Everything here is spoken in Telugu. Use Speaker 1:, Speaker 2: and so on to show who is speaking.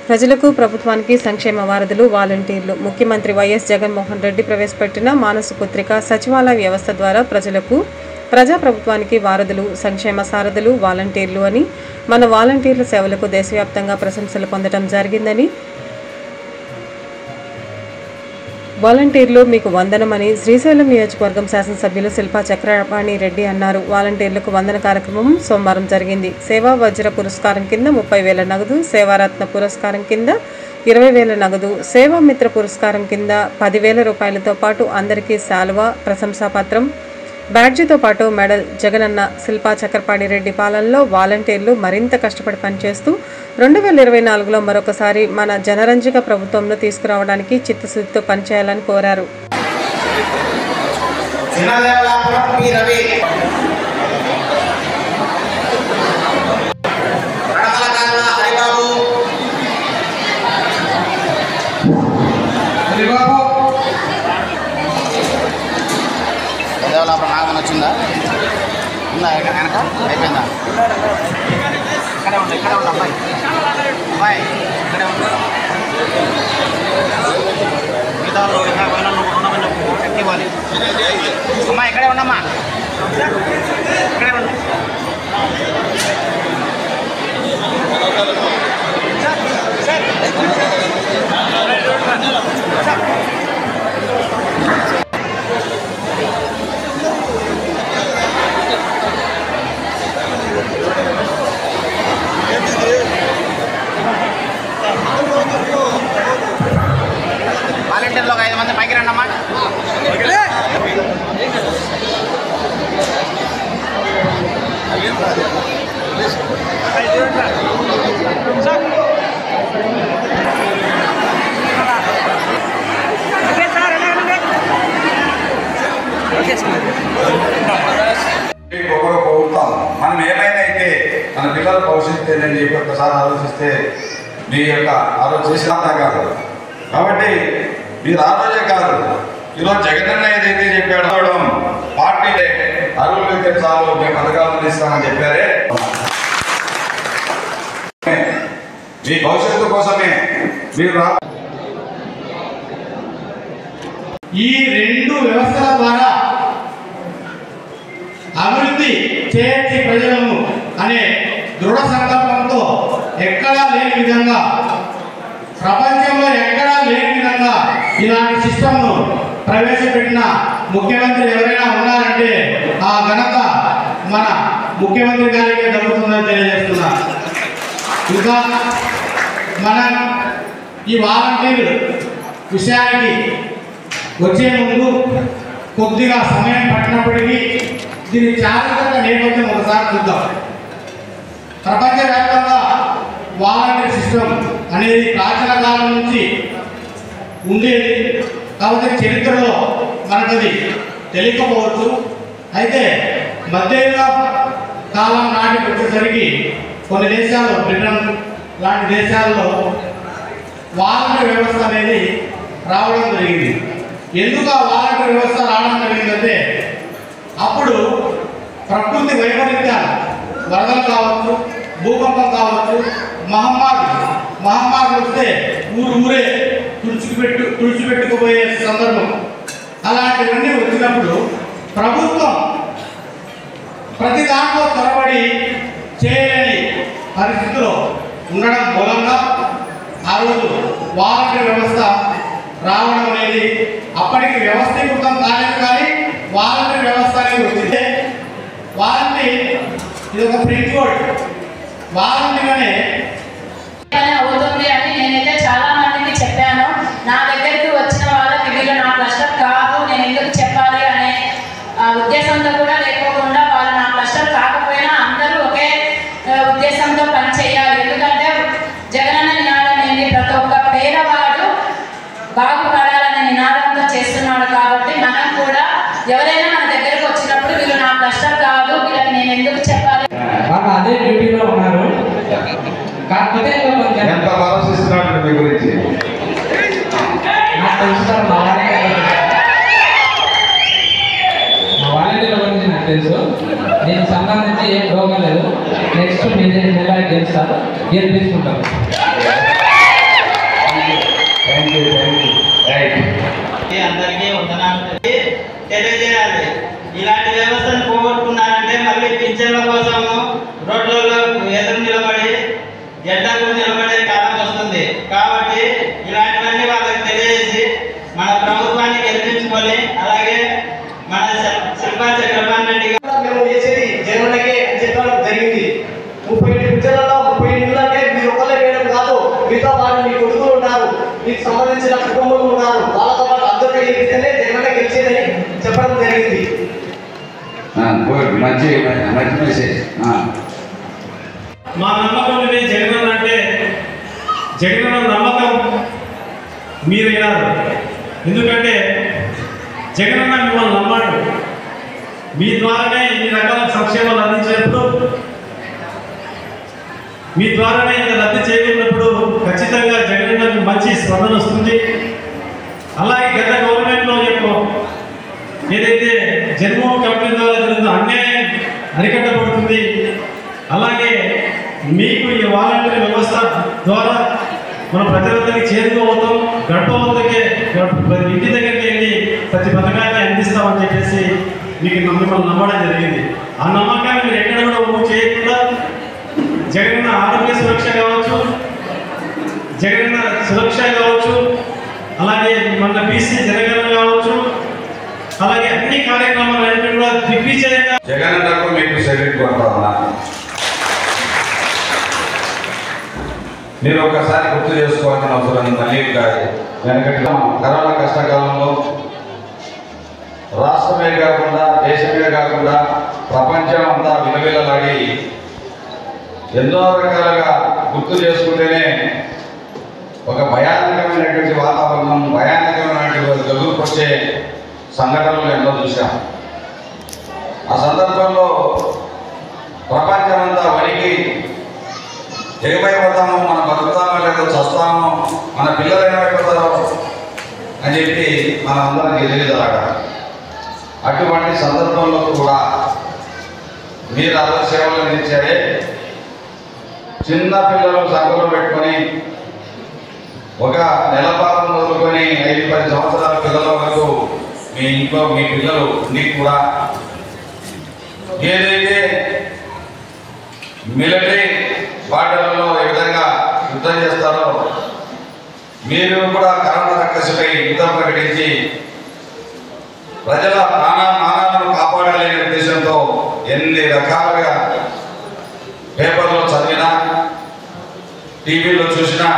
Speaker 1: ప్రజలకు ప్రభుత్వానికి సంక్షేమ వారధులు వాలంటీర్లు. ముఖ్యమంత్రి వైఎస్ జగన్మోహన్ రెడ్డి ప్రవేశపెట్టిన మానసపుత్రిక సచివాలయ వ్యవస్థ ద్వారా ప్రజలకు ప్రజాప్రభుత్వానికి వారధులు, సంక్షేమ సారథులు వాలంటీర్లు అని మన వాలంటీర్ల సేవలకు దేశవ్యాప్తంగా ప్రశంసలు పొందడం జరిగిందని, వాలంటీర్లు మీకు వందనమని శ్రీశైలం నియోజకవర్గం శాసనసభ్యులు శిల్పా చక్రపాణి రెడ్డి అన్నారు. వాలంటీర్లకు వందన కార్యక్రమం సోమవారం జరిగింది. సేవా వజ్ర పురస్కారం కింద 30,000 నగదు, సేవారత్న పురస్కారం కింద 20,000 నగదు, సేవామిత్ర పురస్కారం కింద 10,000 రూపాయలతో పాటు అందరికీ శాలువా, ప్రశంసాపత్రం, బ్యాడ్జితో పాటు మెడల్. జగనన్న శిల్పా చక్రపాణి రెడ్డి పాలనలో వాలంటీర్లు మరింత కష్టపడి పనిచేస్తూ 2024లో మరొకసారి మన జనరంజక ప్రభుత్వంను తీసుకురావడానికి చిత్తశుద్ధితో పనిచేయాలని కోరారు.
Speaker 2: వచ్చిందా ఉందా వెనక అయిపోయిందా? ఇక్కడే ఉండు అమ్మాయి ఇక్కడే ఉండు. మిగతా శక్తి ఇవ్వాలి. అమ్మా ఇక్కడే ఉండమ్మా, ఇక్కడే ఉండు. వాలంటీర్లో 5 మంది పైకి రండమ్మా.
Speaker 3: మనం ఏమైనా అయితే మన పిల్లల భవిష్యత్తు ఏంటని చెప్పి ఒకసారి ఆలోచిస్తే మీ యొక్క ఆలోచన కాదు. కాబట్టి మీరు ఆ రోజే కాదు, ఈరోజు జగనన్న ఏదైతే చెప్పాడో పార్టీ అరువులు అయితే చాలు మేము పథకాలు ఇస్తామని చెప్పారే, మీ భవిష్యత్తు కోసమే మీరు
Speaker 4: ఈ 2 వ్యవస్థల ద్వారా అభివృద్ధి చేయొచ్చు ప్రజలను అనే దృఢ సంకల్పంతో ఎక్కడా లేని విధంగా, ప్రపంచంలో ఎక్కడా లేని విధంగా ఇలాంటి సిస్టమ్ను ప్రవేశపెట్టిన ముఖ్యమంత్రి ఎవరైనా ఉన్నారంటే ఆ ఘనత మన ముఖ్యమంత్రి గారికి దక్కుతుందని తెలియజేస్తున్నా. ఇంకా మనం ఈ వాలంటీర్ విషయానికి వచ్చే ముందు కొద్దిగా సమయం పట్టినప్పటికీ దీని చారిత్రక నేపథ్యం ఒకసారి చూద్దాం. ప్రపంచవ్యాప్తంగా వాలంటీర్ సిస్టమ్ అనేది ప్రాచీన కాలం నుంచి ఉండేది. కాబట్టి చరిత్రలో మనకది తెలియకపోవచ్చు. అయితే మధ్యయుగ కాలం నాటికి వచ్చేసరికి కొన్ని దేశాల్లో, బ్రిటన్ లాంటి దేశాల్లో వాలంటీర్ వ్యవస్థ అనేది రావడం జరిగింది. ఎందుకు ఆ వాలంటీర్ వ్యవస్థ రావడం జరిగిందంటే అప్పుడు ప్రకృతి వైపరీత్యాలు, వరదలు కావచ్చు, భూకంపం కావచ్చు, మహమ్మారి వస్తే ఊరే తుడిచిపెట్టుకుపోయే సందర్భం. అలాంటివన్నీ వచ్చినప్పుడు ప్రభుత్వం ప్రతి దాంట్లో త్వరపడి చేయలేని పరిస్థితిలో ఉండడం మూలంగా ఆ రోజు వాలంటీర్ వ్యవస్థ రావడం అనేది అప్పటికి వ్యవస్థీకృతం కాలేదు. కానీ వాలంటీర్ వ్యవస్థ అనేది వచ్చింది. వాలంటీర్ ఇది ఒక ప్రింట్ కోడ్. వాలంటీర్ అనే
Speaker 5: అవుతుంది అని నేనైతే చాలా మందికి చెప్పాను. నా దగ్గరికి వచ్చిన వాళ్ళకి వీళ్ళు నా క్లస్టర్ కాదు, నేను ఎందుకు చెప్పాలి అనే ఉద్దేశంతో కూడా లేకోకుండా వాళ్ళు నా క్లస్టర్ కాకపోయినా అందరూ ఒకే ఉద్దేశంతో పనిచేయాలి. ఎందుకంటే జగనన్న నినాదం ఏంటి, ప్రతి ఒక్క పేదవాడు బాగుపడాలనే నినాదంతో చేస్తున్నాడు. కాబట్టి మనం కూడా ఎవరైనా మన దగ్గరకు వచ్చినప్పుడు వీళ్ళు నా క్లస్టర్ కాదు, వీళ్ళకి నేను ఎందుకు చెప్పాలి.
Speaker 6: అదే డ్యూటీలో ఉన్నారు. కాకపోతే
Speaker 3: ఎంత ఆలోచిస్తున్నాడు మీ గురించి
Speaker 6: నాకు తెలుసు. మా వాలంటీర్ల గురించి నాకు తెలుసు. దీనికి సంబంధించి ఏం రోగం లేదు. నెక్స్ట్ మీరు ఎలా గెలుస్తారు, గెలిపించుకుంటారు.
Speaker 3: Thank you right.
Speaker 7: అందరికీ వందనాలు తెలియజేయాలి. ఇలాంటి వ్యవస్థను పోగొట్టుకున్నారంటే మళ్ళీ పింఛన్ల కోసము రోడ్లలో ఎదురు నిలబడి ఎండకు నిలబడే కాలం వస్తుంది. కాబట్టి ఇలాంటివన్నీ వాళ్ళకి తెలియజేసి మన ప్రభుత్వాన్ని గెలిపించుకొని అలాగే మన శిల్పా చక్రపాణి రెడ్డి
Speaker 4: మేము చేసేది జగన్కే చెప్పడం జరిగింది. 37 పింఛన్లలో 37 అంటే మీరు ఒక్కలే వేయడం కాదు, మీతో పాటు మీ కొడుకులు ఉన్నారు, మీకు సంబంధించిన కుటుంబాలు ఉన్నారు, వాళ్ళతో పాటు అందరికీ చేస్తేనే జగన్ గెలిచేదని చెప్పడం జరిగింది.
Speaker 3: గుడ్, మంచి మెసేజ్.
Speaker 8: మా నమ్మకం జగన్ అంటే జగన్ నమ్మకం మీరైనారు. ఎందుకంటే జగన్ మిమ్మల్ని నమ్మాడు. మీ ద్వారానే ఇన్ని రకాల సంక్షేమాలు అందించినప్పుడు, మీ ద్వారానే ఇంత లబ్ధి చేయకున్నప్పుడు ఖచ్చితంగా జగన్ మంచి స్పందన వస్తుంది. అలాగే గత గవర్నమెంట్లో ఏదైతే జన్మభూమి కమిటీ ద్వారా జరుగుతున్న అన్యాయం అరికట్టబడుతుంది. అలాగే మీకు ఈ వాలంటీర్ వ్యవస్థ ద్వారా మన ప్రజలందరికీ చేరుకోవతాం, గడప వద్దకే ప్రతి ఇంటి దగ్గరికి వెళ్ళి ప్రతి పథకాన్ని అందిస్తామని చెప్పేసి మీకు మిమ్మల్ని నమ్మడం జరిగింది. ఆ నమ్మకాన్ని మీరు ఎక్కడ కూడా మూవ్ చేయకుండా జగన్ ఆరోగ్య సురక్ష కావచ్చు, జగన్ సురక్ష కావచ్చు, అలాగే మన బీసీ జనగణన కావచ్చు, అలాగే అన్ని కార్యక్రమాలు కూడా దిగ్విజయంగా
Speaker 3: జగన్ మీకు సెల్యూట్ కొడతా ఉన్నా. మీరు ఒకసారి గుర్తు చేసుకోవాల్సిన అవసరం మళ్ళీ వెనకట్లో కరోనా కష్టకాలంలో రాష్ట్రమే కాకుండా దేశమే కాకుండా ప్రపంచం అంతా విలవిలలాడి ఎన్నో రకాలుగా గుర్తు చేసుకుంటేనే ఒక భయానకమైనటువంటి వాతావరణం, భయానకమైనటువంటి ఎదుర్కొచ్చే సంఘటనలు ఎన్నో చూసాం. ఆ సందర్భంలో ప్రపంచమంతా వణికి ఏమైపోతామో, మన బతుకుతామో లేదో చస్తామో, మన పిల్లలు ఏమైపోతారో అని చెప్పి మన అందరం ఎదిగేదలాగా. అటువంటి సందర్భంలో కూడా మీరు అందరు సేవలు అందించారే. చిన్న పిల్లలు సంఖ్యలో పెట్టుకొని ఒక నెల పాపం మొదలుకొని 5-10 సంవత్సరాల పిల్లల వరకు మీ ఇంట్లో మీ పిల్లలు నీకు కూడా ఏదైతే మిలిటరీ బార్డర్లలో ఏ విధంగా యుద్ధం చేస్తారో మీరు కూడా కరోనా రక్కసిపై యుద్ధం ప్రకటించి ప్రజల ప్రాణాలను కాపాడాలనే ఉద్దేశంతో ఎన్ని రకాలుగా పేపర్లో చదివినా టీవీలో చూసినా